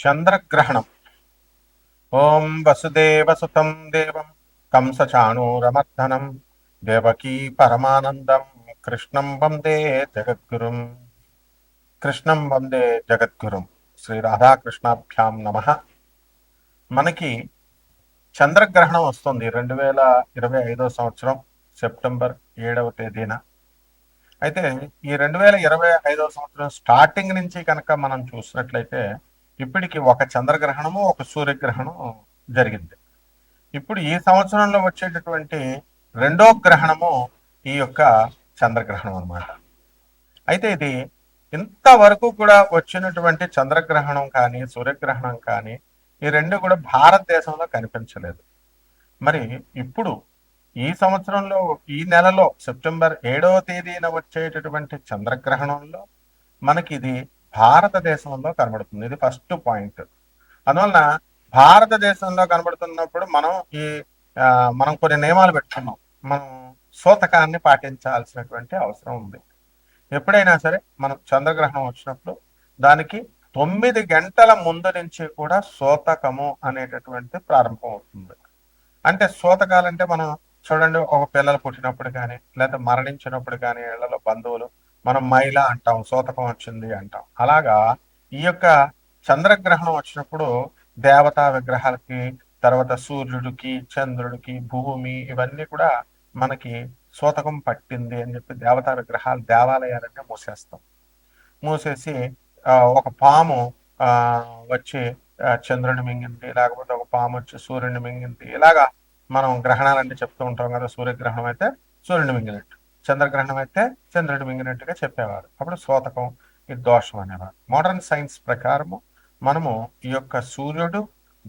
చంద్రగ్రహణం. ఓం వసుదేవసుతం దేవం కంసచాణూరమర్దనం దేవకీ పరమానందం కృష్ణం వందే జగద్గురుం. కృష్ణం వందే జగద్గురుం. శ్రీ రాధాకృష్ణాభ్యాం నమ. మనకి చంద్రగ్రహణం వస్తుంది 2025 సంవత్సరం సెప్టెంబర్ 7వ తేదీన. అయితే ఈ 2025 సంవత్సరం స్టార్టింగ్ నుంచి కనుక మనం చూసినట్లయితే ఇప్పటికి ఒక చంద్రగ్రహణము ఒక సూర్యగ్రహణం జరిగింది. ఇప్పుడు ఈ సంవత్సరంలో వచ్చేటటువంటి రెండో గ్రహణము ఈ యొక్క చంద్రగ్రహణం అన్నమాట. అయితే ఇది ఇంతవరకు కూడా వచ్చినటువంటి చంద్రగ్రహణం కానీ సూర్యగ్రహణం కానీ ఈ రెండు కూడా భారతదేశంలో కనిపించలేదు. మరి ఇప్పుడు ఈ సంవత్సరంలో ఈ నెలలో సెప్టెంబర్ 7వ తేదీన వచ్చేటటువంటి చంద్రగ్రహణంలో మనకి ఇది భారతదేశంలో కనబడుతుంది. ఇది ఫస్ట్ పాయింట్. అందువలన భారతదేశంలో కనబడుతున్నప్పుడు మనం కొన్ని నియమాలు పెట్టుకున్నాం. మనం సూతకాన్ని పాటించాల్సినటువంటి అవసరం ఉంది. ఎప్పుడైనా సరే మనం చంద్రగ్రహణం వచ్చినప్పుడు దానికి 9 గంటల ముందు నుంచి కూడా సూతకము అనేటటువంటి ప్రారంభం అవుతుంది. అంటే సూతకాలంటే మనం చూడండి, ఒక పిల్లలు పుట్టినప్పుడు కానీ లేదా మరణించినప్పుడు కానీ ఇళ్లలో బంధువులు మనం మైల అంటాం, సూతకం వచ్చింది అంటాం. అలాగా ఈ యొక్క చంద్రగ్రహణం వచ్చినప్పుడు దేవతా విగ్రహాలకి, తర్వాత సూర్యుడికి, చంద్రుడికి, భూమి ఇవన్నీ కూడా మనకి సూతకం పట్టింది అని చెప్పి దేవతా విగ్రహాలు దేవాలయాలన్నీ మూసేస్తాం. మూసేసి ఒక పాము వచ్చి చంద్రుని మింగింది, లేకపోతే ఒక పాము వచ్చి సూర్యుని మింగింది, ఇలాగా మనం గ్రహణాలంటే చెప్తూ ఉంటాం కదా. సూర్యగ్రహణం అయితే సూర్యుని మింగినట్టు, చంద్రగ్రహణం అయితే చంద్రుడిని మింగినట్టుగా చెప్పేవారు. అప్పుడు సూతకం, ఇది దోషం అనేవారు. మోడర్న్ సైన్స్ ప్రకారము మనము ఈ యొక్క సూర్యుడు,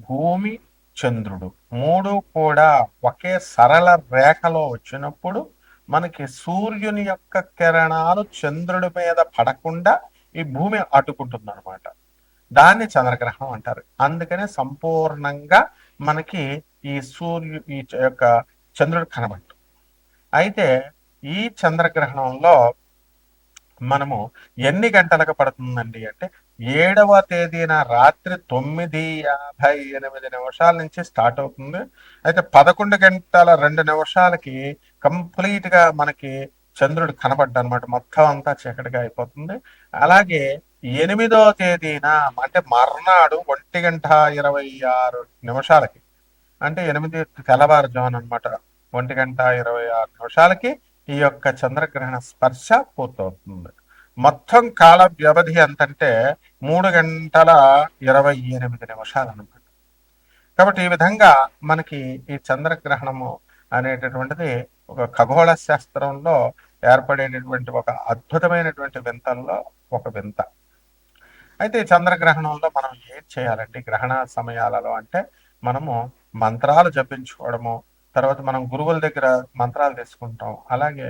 భూమి, చంద్రుడు మూడు కూడా ఒకే సరళ రేఖలో వచ్చినప్పుడు మనకి సూర్యుని యొక్క కిరణాలు చంద్రుడి మీద పడకుండా ఈ భూమి అడ్డుకుంటుంది అనమాట. దాన్ని చంద్రగ్రహణం అంటారు. అందుకనే సంపూర్ణంగా మనకి ఈ యొక్క చంద్రుడు కనబట్టు. అయితే ఈ చంద్రగ్రహణంలో మనము ఎన్ని గంటలకు పడుతుందండి అంటే 7వ తేదీన రాత్రి 9:58 నుంచి స్టార్ట్ అవుతుంది. అయితే 11 గంటల 2 నిమిషాలకి కంప్లీట్ గా మనకి చంద్రుడు కనబడ్డ అనమాట. మొత్తం అంతా చీకటిగా అయిపోతుంది. అలాగే 8వ తేదీన అంటే మర్నాడు 1:26 అంటే 8 తెల్లవారుజామున అనమాట, 1:26 ఈ యొక్క చంద్రగ్రహణ స్పర్శ పూర్తవుతుంది. మొత్తం కాల వ్యవధి ఎంతంటే 3:28 అనమాట. కాబట్టి ఈ విధంగా మనకి ఈ చంద్రగ్రహణము అనేటటువంటిది ఒక ఖగోళ శాస్త్రంలో ఏర్పడేటటువంటి ఒక అద్భుతమైనటువంటి వింతల్లో ఒక వింత. అయితే ఈ చంద్రగ్రహణంలో మనం ఏం చేయాలండి గ్రహణ సమయాలలో అంటే మనము మంత్రాలు జపించుకోవడము, తర్వాత మనం గురువుల దగ్గర మంత్రాలు తీసుకుంటాం. అలాగే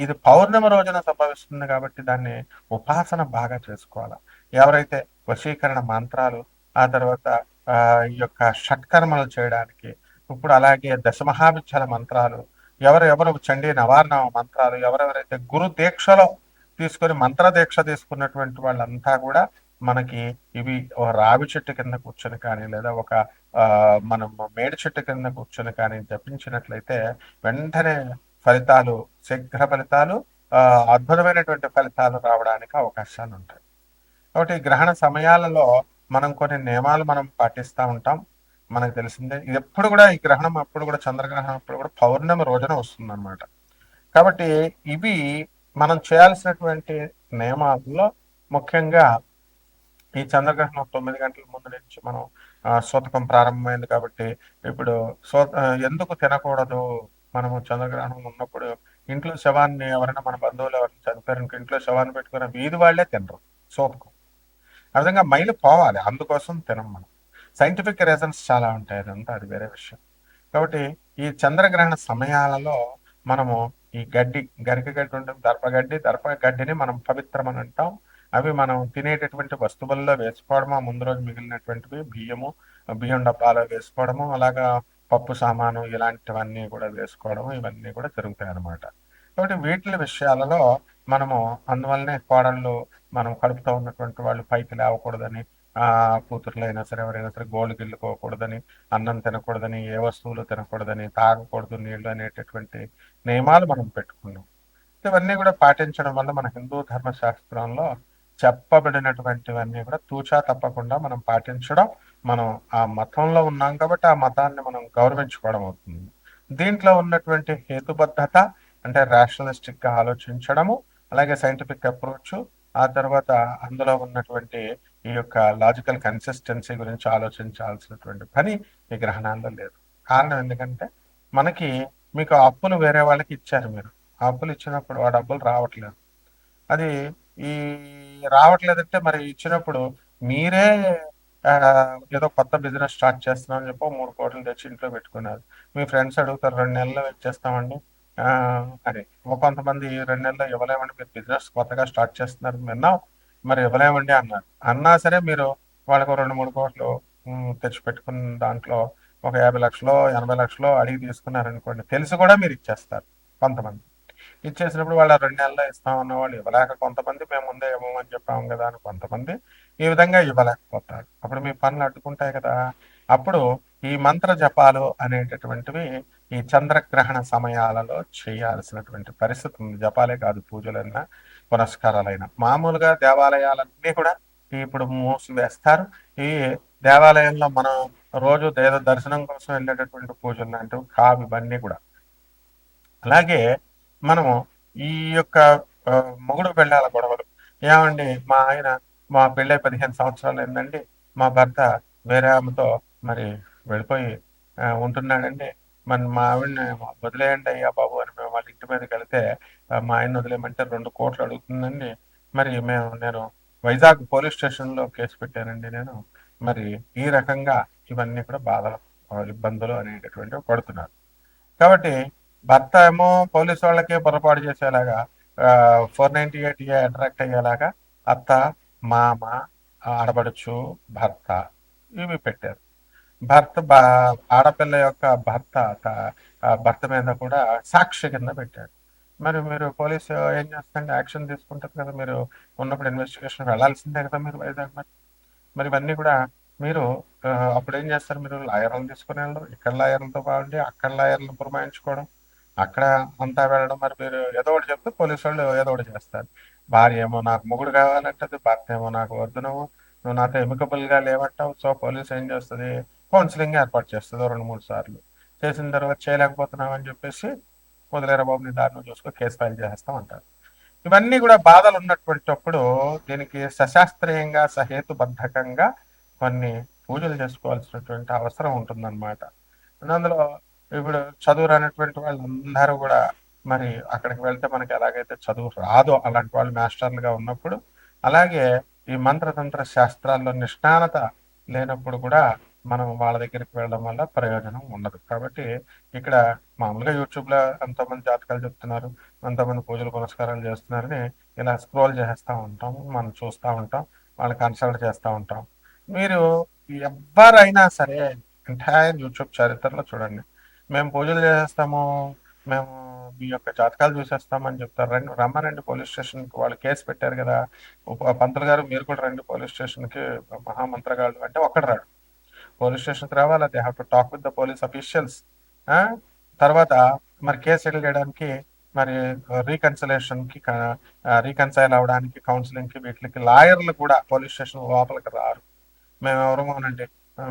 ఇది పౌర్ణమి రోజున సంభవిస్తుంది కాబట్టి దాన్ని ఉపాసన బాగా చేసుకోవాలి. ఎవరైతే వశీకరణ మంత్రాలు, ఆ తర్వాత ఈ యొక్క షట్కర్మలు చేయడానికి, ఇప్పుడు అలాగే దశమహావిద్యల మంత్రాలు, ఎవరెవరు చండీ నవార్ణ మంత్రాలు, ఎవరెవరైతే గురు దీక్షలో తీసుకొని మంత్ర దీక్ష తీసుకున్నటువంటి వాళ్ళంతా కూడా మనకి ఇవి రావి చెట్టు కింద కూర్చొని కానీ లేదా ఒక మనం మేడి చెట్టు కింద కూర్చొని కానీ జపించినట్లయితే వెంటనే ఫలితాలు, శీఘ్ర ఫలితాలు, అద్భుతమైనటువంటి ఫలితాలు రావడానికి అవకాశాలు ఉంటాయి. కాబట్టి గ్రహణ సమయాలలో మనం కొన్ని నియమాలు మనం పాటిస్తూ ఉంటాం. మనకు తెలిసిందే ఇది ఎప్పుడు కూడా ఈ గ్రహణం అప్పుడు కూడా చంద్రగ్రహణం అప్పుడు కూడా పౌర్ణమి రోజున వస్తుంది అనమాట. కాబట్టి ఇవి మనం చేయాల్సినటువంటి నియమాల్లో ముఖ్యంగా ఈ చంద్రగ్రహణం 9 గంటల ముందు నుంచి మనం సూతకం ప్రారంభమైంది కాబట్టి ఇప్పుడు ఎందుకు తినకూడదు, మనము చంద్రగ్రహణం ఉన్నప్పుడు ఇంట్లో శవాన్ని ఎవరైనా మన బంధువులు ఎవరైనా చనిపోయారు ఇంట్లో శవాన్ని పెట్టుకున్న వీధి వాళ్లే తినరు సూతకం. ఆ విధంగా మైలు పోవాలి, అందుకోసం తినం మనం. సైంటిఫిక్ రీజన్స్ చాలా ఉంటాయి, అదంతా అది వేరే విషయం. కాబట్టి ఈ చంద్రగ్రహణ సమయాలలో మనము ఈ గరిక గడ్డి ఉంటుంది, దర్పగడ్డిని మనం పవిత్రం అని అంటాం. అవి మనం తినేటటువంటి వస్తువుల్లో వేసుకోవడము, ముందు రోజు మిగిలినటువంటివి బియ్యం డబ్బాలో వేసుకోవడము, అలాగా పప్పు సామాను ఇలాంటివన్నీ కూడా వేసుకోవడము, ఇవన్నీ కూడా జరుగుతాయి అన్నమాట. కాబట్టి వీటి విషయాలలో మనము అందువల్లనే కోడళ్ళు మనం కడుపుతో ఉన్నటువంటి వాళ్ళు పైకి లేవకూడదని కూతుర్లు అయినా సరే ఎవరైనా సరే గోళ్ళు గిల్లుకోకూడదని, అన్నం తినకూడదని, ఏ వస్తువులు తినకూడదని, తాగకూడదు నీళ్లు అనేటటువంటి నియమాలు మనం పెట్టుకున్నాం. ఇవన్నీ కూడా పాటించడం వల్ల మన హిందూ ధర్మశాస్త్రంలో చెప్పబడినటువంటివన్నీ కూడా తూచా తప్పకుండా మనం పాటించడం, మనం ఆ మతంలో ఉన్నాం కాబట్టి ఆ మతాన్ని మనం గౌరవించుకోవడం అవుతుంది. దీంట్లో ఉన్నటువంటి హేతుబద్ధత అంటే రేషనలిస్టిక్ గా ఆలోచించడము, అలాగే సైంటిఫిక్ అప్రోచ్, ఆ తర్వాత అందులో ఉన్నటువంటి ఈ యొక్క లాజికల్ కన్సిస్టెన్సీ గురించి ఆలోచించాల్సినటువంటి పని ఈ గ్రహణాల్లో లేదు. కారణం ఎందుకంటే మనకి మీకు అప్పులు వేరే వాళ్ళకి ఇచ్చారు మీరు, ఆ అప్పులు ఇచ్చినప్పుడు ఆ డబ్బులు రావట్లేదు. అది ఈ రావట్లేదంటే మరి ఇచ్చినప్పుడు మీరే ఏదో కొత్త బిజినెస్ స్టార్ట్ చేస్తున్నాం అని చెప్పి 3 కోట్లు తెచ్చి ఇంట్లో పెట్టుకున్నారు. మీ ఫ్రెండ్స్ అడుగుతారు 2 నెలల్లో ఇచ్చేస్తామండి అని. కొంతమంది 2 నెలల్లో ఇవ్వలేమండి, మీరు బిజినెస్ కొత్తగా స్టార్ట్ చేస్తున్నారు విన్నాం, మరి ఇవ్వలేమండి అన్నారు. అన్నా సరే మీరు వాళ్ళకు 2-3 కోట్లు తెచ్చి పెట్టుకున్న దాంట్లో ఒక 50 లక్షలు 80 లక్షలు అడిగి తీసుకున్నారనుకోండి, తెలిసి కూడా మీరు ఇచ్చేస్తారు. కొంతమంది ఇచ్చేసినప్పుడు వాళ్ళు 2 నెలల్లో ఇస్తామన్న వాళ్ళు ఇవ్వలేక, కొంతమంది మేము ముందే ఇవ్వమని చెప్పాము కదా అని కొంతమంది ఈ విధంగా ఇవ్వలేకపోతారు. అప్పుడు మీ పనులు అడ్డుకుంటాయి కదా. అప్పుడు ఈ మంత్ర జపాలు అనేటటువంటివి ఈ చంద్రగ్రహణ సమయాలలో చేయాల్సినటువంటి పరిస్థితి ఉంది. జపాలే కాదు, పూజలైనా పునస్కారాలైనా. మామూలుగా దేవాలయాలన్నీ కూడా ఇప్పుడు మూసివేస్తారు. ఈ దేవాలయంలో మనం రోజు దేవ దర్శనం కోసం వెళ్ళేటటువంటి పూజలు లాంటివి కావు ఇవన్నీ కూడా. అలాగే మనము ఈ యొక్క మొగుడు పెళ్ళాల గొడవలు, ఏమండి మా ఆయన మా పెళ్ళై 15 సంవత్సరాలు అయిందండి, మా భర్త వేరే ఆమెతో మరి వెళ్ళిపోయి ఉంటున్నాడండి, మరి మా ఆవిడని వదిలేయండి అయ్యా బాబు అని మేము వాళ్ళ ఇంటి మీదకి వెళితే మా ఆయన వదిలేయమంటే 2 కోట్లు అడుగుతుందండి. మరి నేను వైజాగ్ పోలీస్ స్టేషన్లో కేసు పెట్టానండి నేను. మరి ఈ రకంగా ఇవన్నీ కూడా బాధలు ఇబ్బందులు అనేటటువంటివి పడుతున్నారు. కాబట్టి భర్త ఏమో పోలీసు వాళ్ళకే పొరపాటు చేసేలాగా 498 అట్రాక్ట్ అయ్యేలాగా అత్త, మామ, ఆడపడుచు, భర్త ఇవి పెట్టారు. ఆడపిల్ల యొక్క భర్త మీద కూడా సాక్షి కింద పెట్టాడు. మరి మీరు పోలీసు ఏం చేస్తారండి, యాక్షన్ తీసుకుంటారు కదా, మీరు ఉన్నప్పుడు ఇన్వెస్టిగేషన్ వెళ్ళాల్సిందే కదా మీరు వైజాగ్. మరి ఇవన్నీ కూడా మీరు అప్పుడు ఏం చేస్తారు, మీరు లాయర్లను తీసుకుని వెళ్ళడం, ఇక్కడ లాయర్లతో బాగుండి అక్కడ లాయర్లను పురమాయించుకోవడం, అక్కడ అంతా వెళ్ళడం. మరి మీరు ఏదో ఒకటి చెప్తే పోలీసు వాళ్ళు ఏదో ఒకటి చేస్తారు. భార్య ఏమో నాకు మొగుడు కావాలంటది, భర్త ఏమో నాకు వద్దు, నువ్వు నాతో ఎమికబుల్ గా లేవంటావు. సో పోలీసు ఏం చేస్తుంది, కౌన్సిలింగ్ ఏర్పాటు చేస్తుంది 2-3 సార్లు. చేసిన తర్వాత చేయలేకపోతున్నావు అని చెప్పేసి వదిలేరా బాబు నీ దారిని చూసుకో, కేసు ఫైల్ చేసేస్తాం అంటారు. ఇవన్నీ కూడా బాధలు ఉన్నటువంటిప్పుడు దీనికి సశాస్త్రీయంగా సహేతుబద్ధకంగా కొన్ని పూజలు చేసుకోవాల్సినటువంటి అవసరం ఉంటుందన్నమాట. అందులో ఇప్పుడు చదువు రానటువంటి వాళ్ళందరూ కూడా మరి అక్కడికి వెళ్తే మనకి ఎలాగైతే చదువు రాదో అలాంటి వాళ్ళు మాస్టర్లుగా ఉన్నప్పుడు, అలాగే ఈ మంత్రతంత్ర శాస్త్రాల్లో నిష్ణానత లేనప్పుడు కూడా మనం వాళ్ళ దగ్గరికి వెళ్ళడం వల్ల ప్రయోజనం ఉండదు. కాబట్టి ఇక్కడ మామూలుగా యూట్యూబ్లో ఎంతోమంది జాతకాలు చెప్తున్నారు, ఎంతోమంది పూజలు పునస్కారాలు చేస్తున్నారని ఇలా స్క్రోల్ చేస్తూ ఉంటాం, మనం చూస్తూ ఉంటాం, వాళ్ళని కన్సల్ట్ చేస్తూ ఉంటాం. మీరు ఎవరైనా సరే ఎంటైర్ యూట్యూబ్ చరిత్రలో చూడండి, మేము పూజలు చేసేస్తాము, మేము మీ యొక్క జాతకాలు చూసేస్తామని చెప్తారు. రమ్మనండి పోలీస్ స్టేషన్కి, వాళ్ళు కేసు పెట్టారు కదా, పంతులు గారు మీరు కూడా రండి పోలీస్ స్టేషన్కి, మహామంత్రగాళ్ళు అంటే ఒక్కడు రాడు. పోలీస్ స్టేషన్కి రావాలి, they have to talk with the police officials. తర్వాత మరి కేసు సెటిల్ చేయడానికి, మరి రీకన్సిలేషన్కి, రీకన్సైల్ అవడానికి, కౌన్సిలింగ్కి, వీటికి లాయర్లు కూడా పోలీస్ స్టేషన్ లోపలికి రారు. మేము ఎవరమోనండి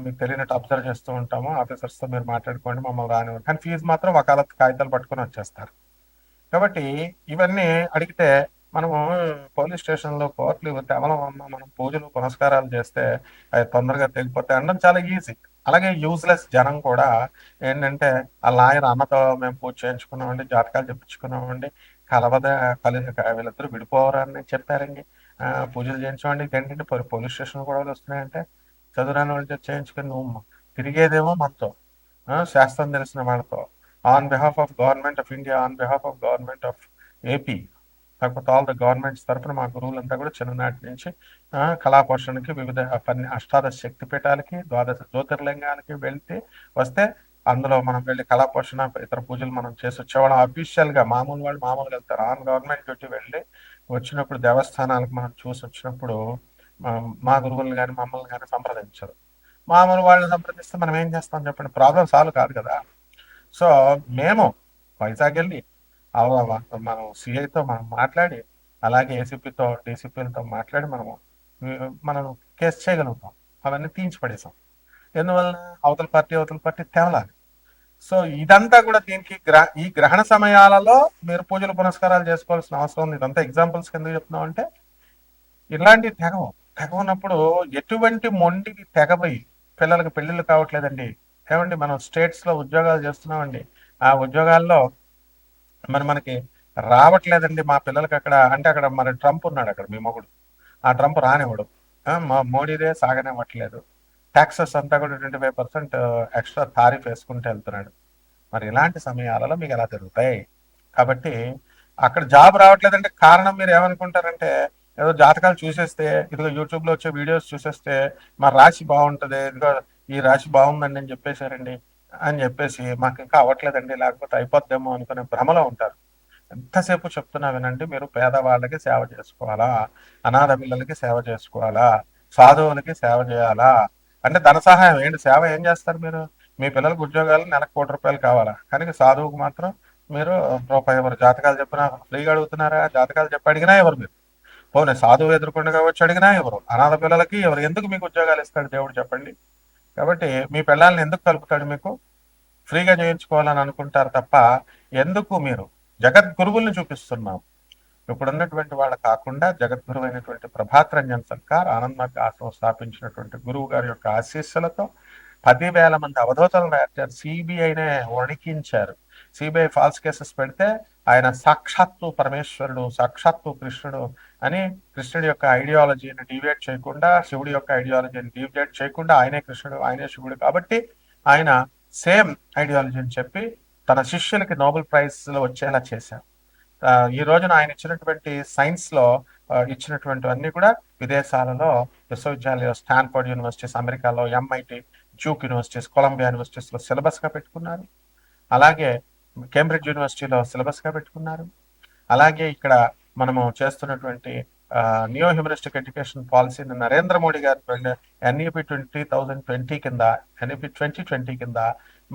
మీకు తెలియనట్టు అబ్జర్వ్ చేస్తూ ఉంటాము, ఆఫీసర్స్తో మీరు మాట్లాడుకోండి, మమ్మల్ని రానివ్వండి, కానీ ఫీజు మాత్రం వకాలత్ కాగితాలు పట్టుకొని వచ్చేస్తారు. కాబట్టి ఇవన్నీ అడిగితే మనము పోలీస్ స్టేషన్లో కోర్టులు కేవలం మనం పూజలు పునస్కారాలు చేస్తే అవి తొందరగా తెగిపోతే అనడం చాలా ఈజీ. అలాగే యూజ్లెస్ జనం కూడా ఏంటంటే ఆ లాయర్ అన్నతో మేము పూజ చేయించుకున్నామండి, జాతకాలు చెప్పించుకున్నామండి, కలవద వీళ్ళిద్దరూ విడిపోవరని చెప్పారండి, పూజలు చేయించామండి, ఏంటంటే పోలీస్ స్టేషన్ కూడా వస్తున్నాయంటే చదువురాని వాళ్ళు చేయించుకుని నువ్వు తిరిగేదేమో మనతో, శాస్త్రం తెలిసిన వాళ్ళతో, on behalf of government of India, on behalf of government of AP, కాకపోతే ఆల్ ద గవర్నమెంట్స్ తరఫున మా గురువులంతా కూడా చిన్ననాటి నుంచి కళాపోషణకి వివిధ అష్టాదశ శక్తి పీఠాలకి, 12 జ్యోతిర్లింగాలకి వెళ్తే వస్తే అందులో మనం వెళ్ళి కళాపోషణ ఇతర పూజలు మనం చేసి వచ్చేవాళ్ళం. అఫీషియల్ గా మామూలు వాళ్ళు మామూలుగా వెళ్తారు, ఆన్ గవర్నమెంట్ డ్యూటీ వెళ్ళి వచ్చినప్పుడు దేవస్థానాలకు మనం చూసి వచ్చినప్పుడు మా గురువులను కానీ మమ్మల్ని కానీ సంప్రదించరు. మామూలు వాళ్ళని సంప్రదిస్తే మనం ఏం చేస్తాం చెప్పండి, ప్రాబ్లం సాల్వ్ కాదు కదా. సో మేము వైజాగ్ వెళ్ళి మనం సిఐతో మనం మాట్లాడి, అలాగే ఏసీపీతో డీసీపీలతో మాట్లాడి మనం కేసు చేయగలుగుతాం. అవన్నీ తీయించి పడేసాం. ఎందువలన అవతల పార్టీ తేవలాలి. సో ఇదంతా కూడా దీనికి ఈ గ్రహణ సమయాలలో మీరు పూజలు పునస్కారాలు చేసుకోవాల్సిన అవసరం ఉంది. ఇదంతా ఎగ్జాంపుల్స్ కింద చెప్తున్నాం అంటే ఇలాంటి తెగవనప్పుడు ఎటువంటి మొండికి తెగబోయి పిల్లలకి పెళ్లిళ్ళు కావట్లేదండి. ఏమండి మనం స్టేట్స్ లో ఉద్యోగాలు చేస్తున్నామండి, ఆ ఉద్యోగాల్లో మనకి రావట్లేదండి మా పిల్లలకి. అక్కడ మరి ట్రంప్ ఉన్నాడు అక్కడ, మీ మొగుడు. ఆ ట్రంప్ రానివ్వడు, మా మోడీదే సాగనివ్వట్లేదు. ట్యాక్సెస్ అంతా కూడా 25% ఎక్స్ట్రా తారీఫ్ వేసుకుంటూ వెళ్తున్నాడు. మరి ఇలాంటి సమయాలలో మీకు ఎలా జరుగుతాయి? కాబట్టి అక్కడ జాబ్ రావట్లేదంటే కారణం మీరు ఏమనుకుంటారంటే, ఏదో జాతకాలు చూసేస్తే, ఇదిగో యూట్యూబ్లో వచ్చే వీడియోస్ చూసేస్తే మా రాశి బాగుంటుంది, ఇదిగో ఈ రాశి బాగుందండి అని చెప్పేశారండి అని చెప్పేసి మాకు ఇంకా అవ్వట్లేదండి, లేకపోతే అయిపోద్దేమో అనుకునే భ్రమలో ఉంటారు. ఎంతసేపు చెప్తున్నా వినండి, మీరు పేదవాళ్ళకి సేవ చేసుకోవాలా, అనాథ పిల్లలకి సేవ చేసుకోవాలా, సాధువులకి సేవ చేయాలా. అంటే ధన సహాయం ఏంటి, సేవ ఏం చేస్తారు మీరు? మీ పిల్లలకు ఉద్యోగాలు నెలకు ₹1,00,00,000 కావాలా, కానీ సాధువుకు మాత్రం మీరు రూపాయి ఎవరు? జాతకాలు చెప్పినా ఫ్రీగా అడుగుతున్నారా? జాతకాలు చెప్పి అడిగినా ఎవరు? మీరు పోనీ సాధువు ఎదుర్కొండగా వచ్చి అడిగినా ఎవరు? అనాథ పిల్లలకి ఎవరు? ఎందుకు మీకు ఉద్యోగాలు ఇస్తాడు దేవుడు చెప్పండి? కాబట్టి మీ పిల్లల్ని ఎందుకు కలుపుతాడు? మీకు ఫ్రీగా చేయించుకోవాలని అనుకుంటారు తప్ప ఎందుకు మీరు జగద్గురువుల్ని చూపిస్తున్నాం. ఇప్పుడున్నటువంటి వాళ్ళ కాకుండా జగద్గురువు అయినటువంటి ప్రభాత్ రంజన్ సర్కార్ ఆనంద్ ఆశ్రమం స్థాపించినటువంటి గురువు గారి యొక్క ఆశీస్సులతో 10,000 మంది అవధూతలను రాశారు. సిబిఐనే వణికించారు. సిబిఐ ఫాల్స్ కేసెస్ పెడితే ఆయన సాక్షాత్తు పరమేశ్వరుడు, సాక్షాత్తు కృష్ణుడు అని, కృష్ణుడి యొక్క ఐడియాలజీని డివియేట్ చేయకుండా, శివుడి యొక్క ఐడియాలజీని డివియేట్ చేయకుండా, ఆయనే కృష్ణుడు ఆయనే శివుడు కాబట్టి ఆయన సేమ్ ఐడియాలజీని చెప్పి తన శిష్యులకి నోబెల్ ప్రైజ్లో వచ్చేలా చేశారు. ఈ రోజున ఆయన ఇచ్చినటువంటి సైన్స్ లో ఇచ్చినటువంటివన్నీ కూడా విదేశాలలో విశ్వవిద్యాలయాలు, స్టాన్ఫోర్డ్ యూనివర్సిటీస్ అమెరికాలో, MIT, Duke universities, Colombia universities లో సిలబస్ గా పెట్టుకున్నారు. అలాగే కేంబ్రిడ్జ్ యూనివర్సిటీలో సిలబస్ గా పెట్టుకున్నారు. అలాగే ఇక్కడ మనము చేస్తున్నటువంటి నియో హ్యూమనిస్టిక్ ఎడ్యుకేషన్ పాలసీని నరేంద్ర మోడీ గారు ఎన్ఈపి 2020 కింద, ఎన్ఈపి 2020 కింద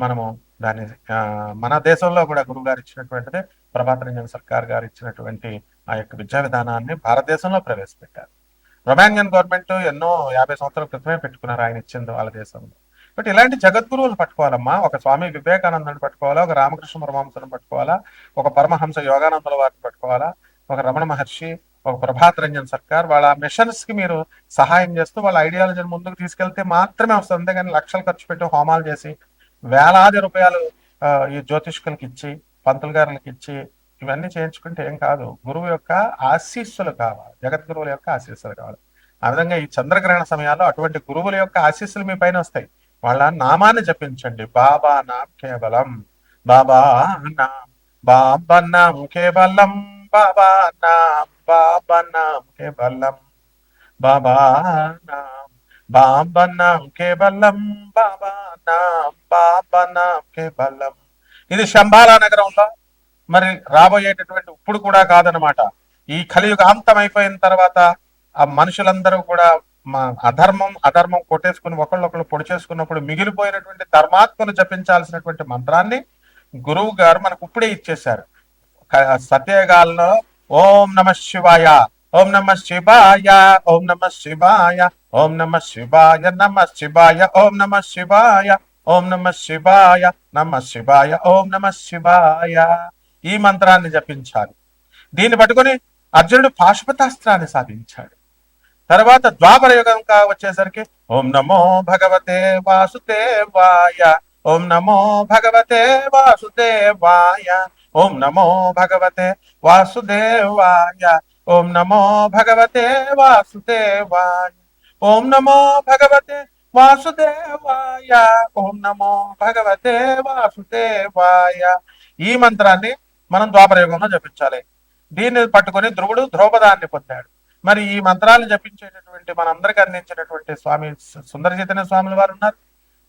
మనము దాన్ని మన దేశంలో కూడా గురువు గారు ఇచ్చినటువంటిది, ప్రభాత్ రంజన్ సర్కార్ గారు ఇచ్చినటువంటి ఆ యొక్క విద్యా విధానాన్ని భారతదేశంలో ప్రవేశపెట్టారు. రొమానియన్ గవర్నమెంట్ ఎన్నో 50 సంవత్సరాల క్రితమే పెట్టుకున్నారు, ఆయన ఇచ్చింది వాళ్ళ దేశంలో. బట్ ఇలాంటి జగద్గురువులు పట్టుకోవాలమ్మా. ఒక స్వామి వివేకానందుని పట్టుకోవాలా, ఒక రామకృష్ణ పరమహంసను పట్టుకోవాలా, ఒక పరమహంస యోగానందుల వారిని పట్టుకోవాలా, ఒక రమణ మహర్షి, ఒక ప్రభాత్ రంజన్ సర్కార్. వాళ్ళ మిషన్స్ కి మీరు సహాయం చేస్తూ వాళ్ళ ఐడియాలజీని ముందుకు తీసుకెళ్తే మాత్రమే వస్తుంది. అంతేగాని లక్షలు ఖర్చు పెట్టి హోమాలు చేసి వేలాది రూపాయలు ఈ జ్యోతిష్కులకి ఇచ్చి, పంతులు గారులకి ఇచ్చి ఇవన్నీ చేయించుకుంటే ఏం కాదు. గురువు యొక్క ఆశీస్సులు కావాలి, జగద్గురువుల యొక్క ఆశీస్సులు కావాలి. ఆ విధంగా ఈ చంద్రగ్రహణ సమయాల్లో అటువంటి గురువుల యొక్క ఆశీస్సులు మీ పైన వస్తాయి. వాళ్ళ నామాన్ని జపించండి. బాబా నాం కేవలం, బాబా నాం, బాబా నాం కేవలం, బాబా నాం, బాబా నాం కేవలం, బాబా నాం, బాబా నాం కేవలం, బాబా నాం, బాబా నాం కేవలం. ఇది శంబాలా నగరంలో మరి రాబోయేటటువంటి ఇప్పుడు కూడా కాదనమాట. ఈ కలియుగ అంతం అయిపోయిన తర్వాత ఆ మనుషులందరూ కూడా అధర్మం కొట్టేసుకుని ఒకళ్ళొకళ్ళు పొడి చేసుకున్నప్పుడు మిగిలిపోయినటువంటి ధర్మాత్మను జపించాల్సినటువంటి మంత్రాన్ని గురువు గారు మనకు ఇప్పుడే ఇచ్చేశారు. సత్యగాల్లో ఓం నమ శివాయ, ఓం నమ శివాయ, ఓం నమ శివాయ, ఓం నమ శివాయ, నమ శివాయ, ఓం నమ శివాయ, ఓం నమ శివాయ, నమ శివాయ, ఓం నమ శివాయ. ఈ మంత్రాన్ని జపించాలి. దీన్ని పట్టుకుని అర్జునుడు పాశుపతాస్త్రాన్ని సాధించాడు. తర్వాత ద్వాపర యుగం వచ్చేసరికి ఓం నమో భగవతే వాసుదేవాయ, ఓం నమో భగవతే వాసుదేవాయ, ఓం నమో భగవతే వాసుదేవాయ, ఓం నమో భగవతే వాసుదేవాయ, ఓం నమో భగవతే వాసుదేవాయ, ఓం నమో భగవతే వాసుదేవాయ. ఈ మంత్రాన్ని మనం ద్వాపర యుగంలో జపించాలి. దీన్ని పట్టుకొని ధ్రువుడు ద్రౌపదాన్ని పొందాడు. మరి ఈ మంత్రాలను జపించేటటువంటి మనందరికి అందించినటువంటి స్వామి సుందర చైతన్య స్వాముల వారు ఉన్నారు.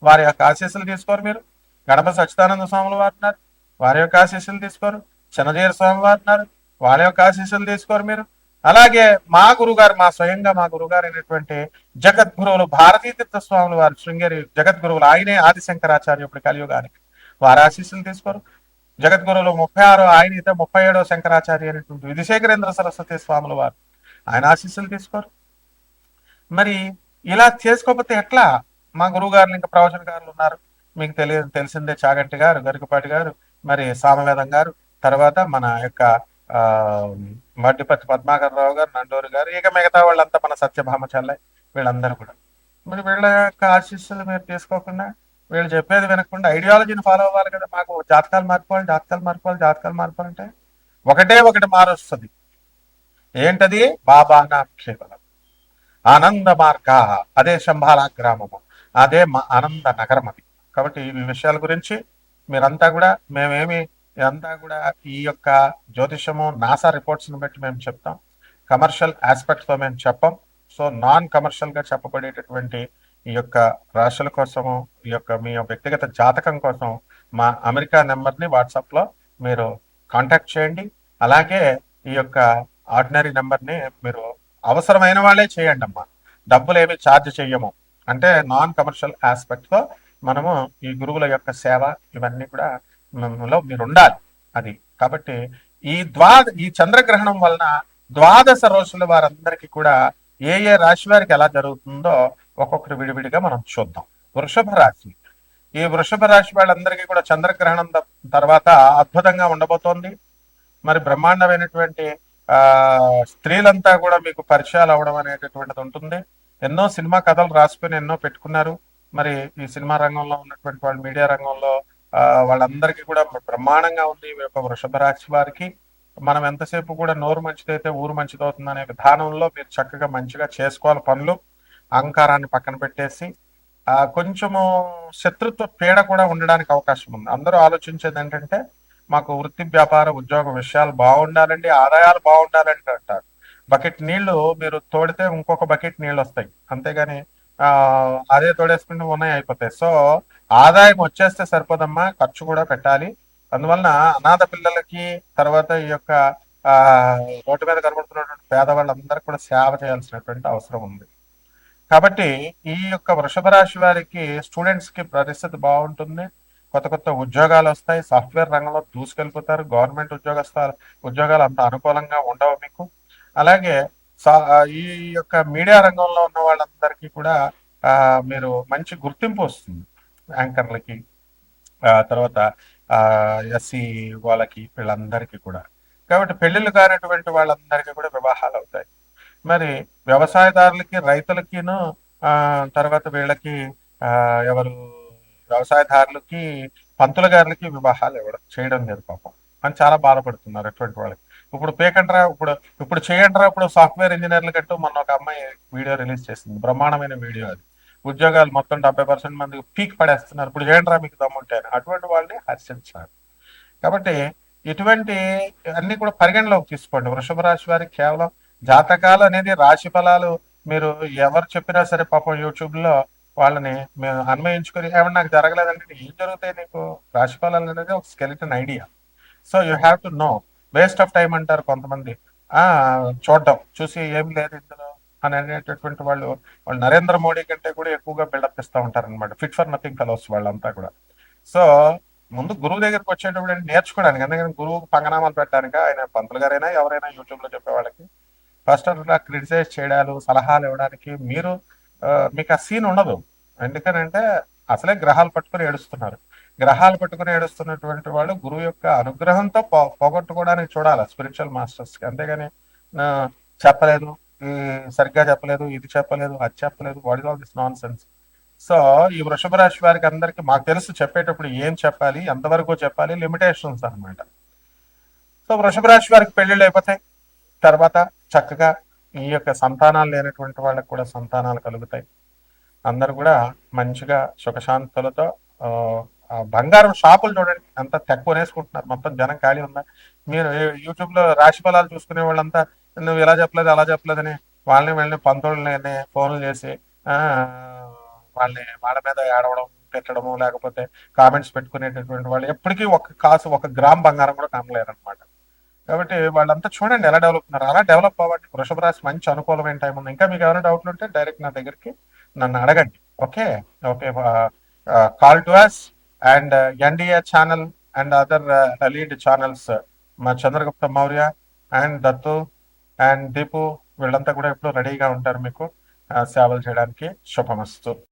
వారి యొక్క ఆశీస్సులు తీసుకోరు మీరు. గణపతి సచ్చిదానంద స్వాముల వారు ఉన్నారు, వారి యొక్క ఆశీస్సులు తీసుకోరు. చిన్నజీర స్వామి వారు ఉన్నారు, వారి యొక్క ఆశీస్సులు తీసుకోరు మీరు. అలాగే మా గురుగారు, స్వయంగా మా గురుగారు అయినటువంటి జగద్గురువులు భారతీతీర్థ స్వాములు వారు, శృంగేరి జగద్గురువులు, ఆయనే ఆదిశంకరాచార్య ఇప్పుడు కలియుగానికి, వారి ఆశీస్సులు తీసుకోరు. జగద్గురువులు 36, ఆయన అయితే 37వ శంకరాచార్య అయినటువంటి విధిశేఖరేంద్ర సరస్వతి స్వాములు వారు, ఆయన ఆశీస్సులు తీసుకోరు. మరి ఇలా చేసుకోకపోతే ఎట్లా? మా గురువు గారు ఇంకా ప్రవచనకారులు ఉన్నారు, మీకు తెలిసిందే, చాగంటి గారు, గరికపాటి గారు, మరి సామవేదం గారు, తర్వాత మన యొక్క ఆ మడ్డిపత్తి పద్మాకర్ రావు గారు, నండూరి గారు, ఇక మిగతా వాళ్ళంతా మన సత్యభామ చెల్లె, వీళ్ళందరూ కూడా. మరి వీళ్ళ యొక్క ఆశీస్సులు మీరు తీసుకోకుండా, వీళ్ళు చెప్పేది వినకుండా ఐడియాలజీని ఫాలో అవ్వాలి కదా. మాకు జాతకాలు మార్పుకోవాలి, జాతకాలు మార్పుకోవాలి, జాతకాలు మార్పాలంటే ఒకటి మారుస్తుంది. ఏంటది? బాబానా కేవలం ఆనంద మార్గ, అదే శంభాల గ్రామము, అదే ఆనంద నగరం అది. కాబట్టి ఈ విషయాల గురించి మీరంతా కూడా, మేమేమి ఇదంతా కూడా ఈ యొక్క జ్యోతిషము నాసా రిపోర్ట్స్ని బట్టి మేము చెప్తాం, కమర్షియల్ ఆస్పెక్ట్స్తో మేము చెప్పం. సో నాన్ కమర్షియల్గా చెప్పబడేటటువంటి ఈ యొక్క రాశుల కోసము, ఈ యొక్క మీ వ్యక్తిగత జాతకం కోసం మా అమెరికా నెంబర్ని వాట్సాప్లో మీరు కాంటాక్ట్ చేయండి. అలాగే ఈ యొక్క ఆర్డినరీ నెంబర్ని మీరు అవసరమైన వాళ్ళే చేయండి అమ్మా, డబ్బులు ఏమి ఛార్జ్ చెయ్యము. అంటే నాన్ కమర్షియల్ ఆస్పెక్ట్తో మనము ఈ గురువుల యొక్క సేవ ఇవన్నీ కూడా లో మీరు ఉండాలి అది. కాబట్టి ఈ చంద్రగ్రహణం వలన ద్వాదశ రోజుల వారందరికీ కూడా ఏ ఏ రాశి వారికి ఎలా జరుగుతుందో ఒక్కొక్కటి విడివిడిగా మనం చూద్దాం. వృషభ రాశి, ఈ వృషభ రాశి వాళ్ళందరికీ కూడా చంద్రగ్రహణం తర్వాత అద్భుతంగా ఉండబోతోంది. మరి బ్రహ్మాండమైనటువంటి స్త్రీలంతా కూడా మీకు పరిచయాలు అవ్వడం అనేటటువంటిది ఉంటుంది. ఎన్నో సినిమా కథలు రాసుకుని ఎన్నో పెట్టుకున్నారు. మరి ఈ సినిమా రంగంలో ఉన్నటువంటి వాళ్ళు, మీడియా రంగంలో వాళ్ళందరికీ కూడా బ్రహ్మాండంగా ఉంది. ఈ యొక్క వృషభ రాశి వారికి మనం ఎంతసేపు కూడా నోరు మంచిదైతే ఊరు మంచిదవుతుంది అనే విధానంలో మీరు చక్కగా మంచిగా చేసుకోవాలి పనులు. అహంకారాన్ని పక్కన పెట్టేసి కొంచెము శత్రుత్వ పీడ కూడా ఉండడానికి అవకాశం ఉంది. అందరూ ఆలోచించేది ఏంటంటే మాకు వృత్తి, వ్యాపార, ఉద్యోగ విషయాలు బాగుండాలండి, ఆదాయాలు బాగుండాలంటే అంటారు. బకెట్ నీళ్లు మీరు తోడితే ఇంకొక బకెట్ నీళ్ళు వస్తాయి, అంతేగాని అదే తోడేసుకుంటే ఉన్నాయి అయిపోతాయి. సో ఆదాయం వచ్చేస్తే సరిపోదమ్మా, ఖర్చు కూడా పెట్టాలి. అందువలన అనాథ పిల్లలకి, తర్వాత ఈ యొక్క రోడ్డు మీద కనబడుతున్నటువంటి పేదవాళ్ళందరికీ కూడా సేవ చేయాల్సినటువంటి అవసరం ఉంది. కాబట్టి ఈ యొక్క వృషభ రాశి వారికి, స్టూడెంట్స్ కి పరిస్థితి బాగుంటుంది. కొత్త కొత్త ఉద్యోగాలు వస్తాయి, సాఫ్ట్వేర్ రంగంలో దూసుకెళ్ళిపోతారు. గవర్నమెంట్ ఉద్యోగాలు అంత అనుకూలంగా ఉండవు మీకు. అలాగే ఈ యొక్క మీడియా రంగంలో ఉన్న వాళ్ళందరికీ కూడా మీరు మంచి గుర్తింపు వస్తుంది, యాంకర్లకి, తర్వాత ఎస్సీ వాళ్ళకి, వీళ్ళందరికీ కూడా. కాబట్టి పెళ్లిళ్ళు కానటువంటి వాళ్ళందరికీ కూడా వివాహాలు అవుతాయి. మరి వ్యవసాయదారులకి, రైతులకిను, తర్వాత వీళ్ళకి ఎవరు వ్యవసాయదారులకి, పంతుల గారులకి వివాహాలు చేయడం లేదు పాపం అని చాలా బాధపడుతున్నారు అటువంటి వాళ్ళకి. ఇప్పుడు పేకండ్రా, ఇప్పుడు చేయండిరా, ఇప్పుడు సాఫ్ట్వేర్ ఇంజనీర్లు కట్టు మొన్న ఒక అమ్మాయి వీడియో రిలీజ్ చేసింది, బ్రహ్మాండమైన వీడియో అది. ఉద్యోగాలు మొత్తం 70% మంది పీక్ పడేస్తున్నారు, ఇప్పుడు చేయండిరా మీకు దమ్ముంటే అని. అటువంటి వాళ్ళని హర్షించాలి. కాబట్టి ఇటువంటి అన్ని కూడా పరిగణలోకి తీసుకోండి. వృషభ రాశి వారికి కేవలం జాతకాలు అనేది, రాశి ఫలాలు మీరు ఎవరు చెప్పినా సరే పాపం యూట్యూబ్లో వాళ్ళని మేము అన్వయించుకొని, ఏమన్నా నాకు జరగలేదంటే ఏం జరుగుతాయి నీకు? రాశి ఫలాలు అనేది ఒక skeleton idea. So you have to know. Waste of time అంటారు కొంతమంది, చూడడం చూసి ఏం లేదు ఇందులో అని అనేటటువంటి వాళ్ళు నరేంద్ర మోడీ కంటే కూడా ఎక్కువగా బిల్డప్ ఇస్తూ ఉంటారు అనమాట. ఫిట్ ఫర్ నథింగ్ ఫెలోస్ వాళ్ళంతా కూడా. సో ముందు గురువు దగ్గరికి వచ్చేటప్పుడు నేర్చుకోవడానికి, ఎందుకంటే గురువు పంగనామాలు పెట్టడానికి, ఆయన పంతులు గారైనా ఎవరైనా యూట్యూబ్లో చెప్పే వాళ్ళకి ఫస్ట్ అట్లా క్రిటిసైజ్ చేయడాలు, సలహాలు ఇవ్వడానికి మీకు ఆ సీన్ ఉండదు. ఎందుకనంటే అసలే గ్రహాలు పట్టుకుని ఏడుస్తున్నారు. గ్రహాలు పట్టుకుని ఏడుస్తున్నటువంటి వాళ్ళు గురువు యొక్క అనుగ్రహంతో పోగొట్టుకోవడానికి చూడాలి స్పిరిచువల్ మాస్టర్స్కి. అంతేగాని చెప్పలేదు, సరిగ్గా చెప్పలేదు, ఇది చెప్పలేదు, అది చెప్పలేదు, what is all this non sense. So ఈ వృషభ రాశి వారికి అందరికి మాకు తెలుసు చెప్పేటప్పుడు ఏం చెప్పాలి, ఎంతవరకు చెప్పాలి, లిమిటేషన్స్ అనమాట. సో వృషభ రాశి వారికి పెళ్లిళ్ళు అయిపోతాయి. తర్వాత చక్కగా ఈ యొక్క సంతానాలు లేనటువంటి వాళ్ళకి కూడా సంతానాలు కలుగుతాయి. అందరు కూడా మంచిగా సుఖశాంతులతో, బంగారం షాపులు చూడండి అంత తక్కువ వేసుకుంటున్నారు, మొత్తం జనం ఖాళీ ఉన్నారు. మీరు యూట్యూబ్లో రాశి ఫలాలు చూసుకునే వాళ్ళంతా నువ్వు ఇలా చెప్పలేదు, అలా చెప్పలేదని వాళ్ళని పంతులని ఫోన్లు చేసి వాళ్ళ మీద ఏడవడం, పెట్టడము, లేకపోతే కామెంట్స్ పెట్టుకునేటటువంటి వాళ్ళు ఎప్పటికీ ఒక గ్రామ్ బంగారం కూడా కనలేరు అనమాట. కాబట్టి వాళ్ళంతా చూడండి ఎలా డెవలప్ ఉన్నారు, అలా డెవలప్ అవ్వండి. వృషభ రాశి మంచి అనుకూలమైన టైం ఉంది. ఇంకా మీకు ఏమైనా డౌట్లు ఉంటే డైరెక్ట్ నా దగ్గరికి నన్ను అడగండి. Okay. Okay. Call to us and NDA channel and other lead channels, మా చంద్రగుప్త మౌర్య అండ్ దత్తు అండ్ దీపు వీళ్ళంతా కూడా ఎప్పుడు రెడీగా ఉంటారు మీకు సేవలు చేయడానికి. శుభమస్తు.